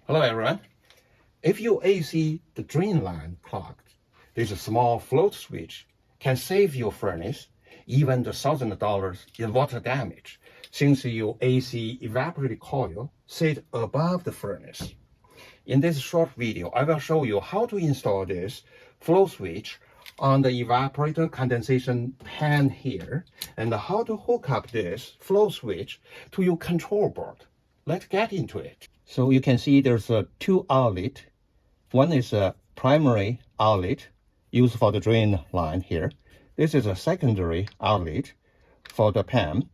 Hello everyone. If your AC the drain line clogged, this small float switch can save your furnace even the $1,000 in water damage, since your AC evaporator coil sits above the furnace. In this short video, I will show you how to install this float switch on the evaporator condensation pan here, and how to hook up this float switch to your control board. Let's get into it. So you can see there's two outlets. One is a primary outlet used for the drain line here. This is a secondary outlet for the pan.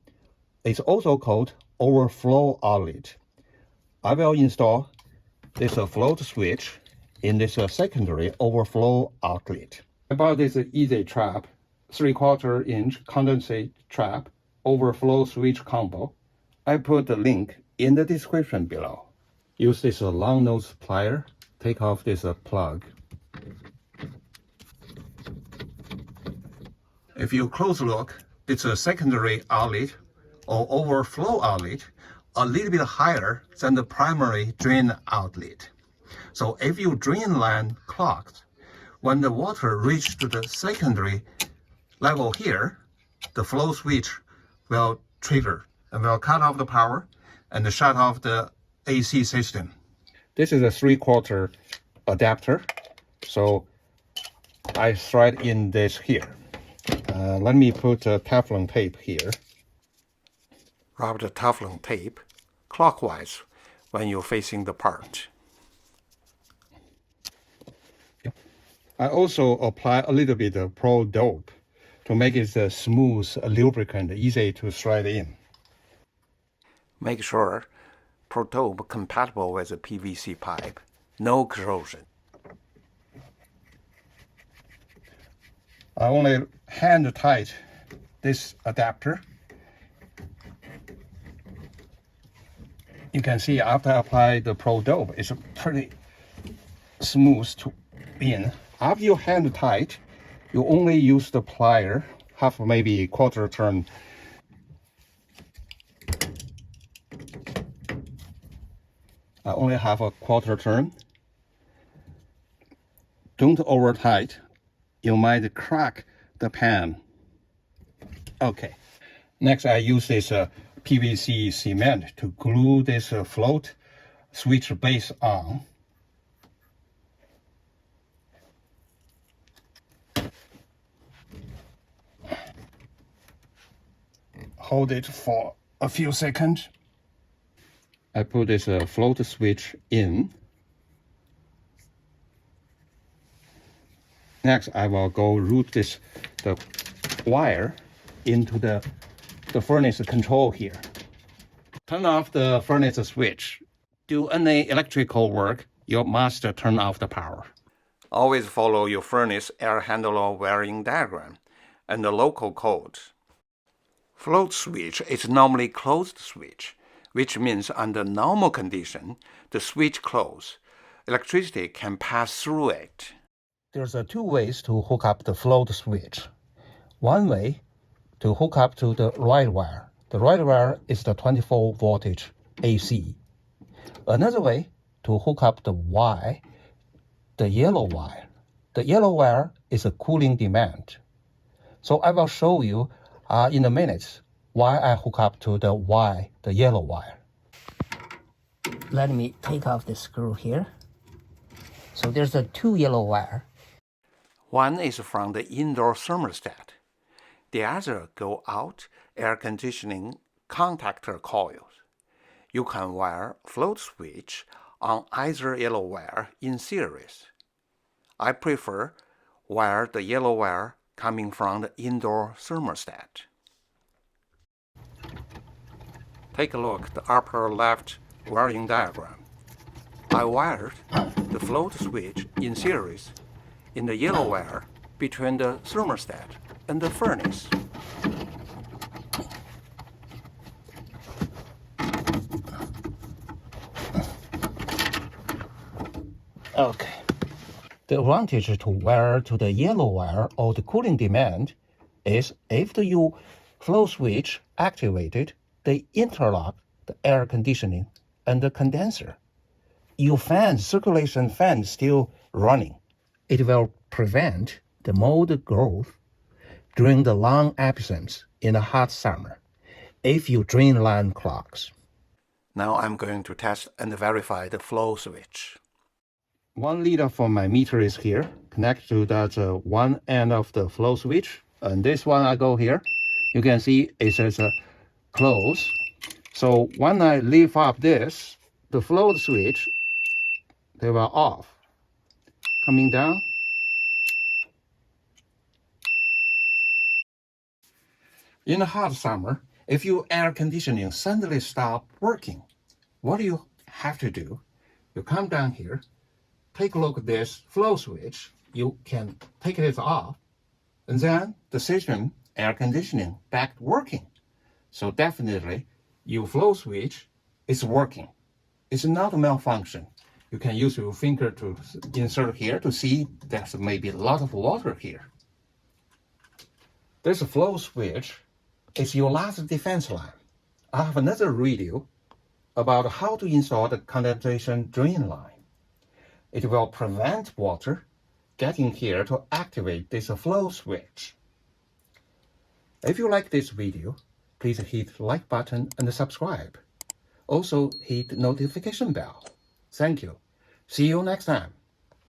It's also called overflow outlet. I will install this float switch in this secondary overflow outlet. I bought this easy trap, 3/4 inch condensate trap overflow switch combo. I put the link in the description below. Use this long nose plier, take off this plug. If you close look, it's a secondary outlet or overflow outlet a little bit higher than the primary drain outlet. So if your drain line clogs, when the water reaches to the secondary level here, the flow switch will trigger and will cut off the power and shut off the AC system. This is a 3/4 adapter, so I thread in this here. Let me put Teflon tape here. Rub the Teflon tape clockwise when you're facing the part. I also apply a little bit of Pro Dope to make it a smooth lubricant, easy to thread in. Make sure Pro Dope compatible with a PVC pipe, no corrosion. I only hand tight this adapter. You can see after I apply the Pro Dope, it's pretty smooth to in. After you hand tight, you only use the plier, half maybe quarter turn. I only have a quarter turn. Don't over tight. You might crack the pan. Okay. Next, I use this PVC cement to glue this float switch base on. Hold it for a few seconds. I put this float switch in. Next, I will go route the wire into the furnace control here. Turn off the furnace switch. Do any electrical work, you must turn off the power. Always follow your furnace air handler wiring diagram and the local code. Float switch is normally closed switch, which means under normal condition, the switch closed. Electricity can pass through it. There's two ways to hook up the float switch. One way to hook up to the right wire. The right wire is the 24 voltage AC. Another way to hook up the Y, the yellow wire. The yellow wire is a cooling demand. So I will show you in a minute why I hook up to the Y, the yellow wire. Let me take off the screw here. So there's two yellow wire. One is from the indoor thermostat. The other go out air conditioning contactor coils. You can wire float switch on either yellow wire in series. I prefer wire the yellow wire coming from the indoor thermostat. Take a look at the upper left wiring diagram. I wired the float switch in series in the yellow wire between the thermostat and the furnace. Okay. The advantage to wire to the yellow wire or the cooling demand is if the flow switch activated, they interlock the air conditioning and the condenser. your fan, circulation fan, still running. It will prevent the mold growth during the long absence in a hot summer if your drain line clogs. Now I'm going to test and verify the flow switch. 1 liter from my meter is here, connect to that one end of the flow switch. And this one I go here. You can see it says close. So when I lift up this, the flow switch, they were off. Coming down. In the hot summer, if your air conditioning suddenly stop working, what do you have to do? You come down here, take a look at this flow switch. You can take it off, and then the system air conditioning back working. So definitely your flow switch is working. It's not a malfunction. You can use your finger to insert here to see there's maybe a lot of water here. This flow switch is your last defense line. I have another video about how to install the condensation drain line. It will prevent water getting here to activate this flow switch. If you like this video, please hit the like button and subscribe. Also hit the notification bell. Thank you. See you next time.